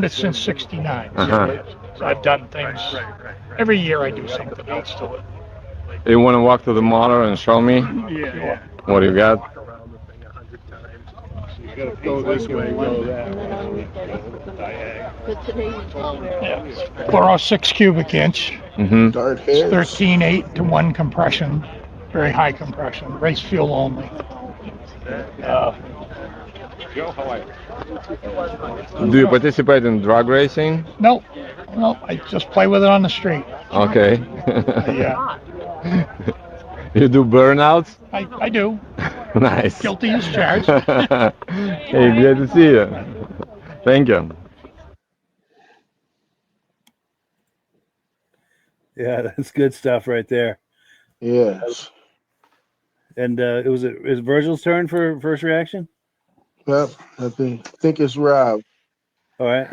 it since '69. Uh-huh. So I've done things. Every year I do something else to it. You want to walk to the motor and show me Sure. what you got? Go this way, go that Yeah. 406 cubic inch. Mm-hmm. Dart It's heads. 13.8 to 1 compression. Very high compression. Race fuel only. Do you participate in drag racing? Nope. Nope. I just play with it on the street. Okay. Yeah. You do burnouts? I do. Nice. Guilty as charged. Hey, glad to see you. Thank you. Yeah, that's good stuff right there. Yes. And it was Virgil's turn for first reaction. Yep. I think it's Rob. All right.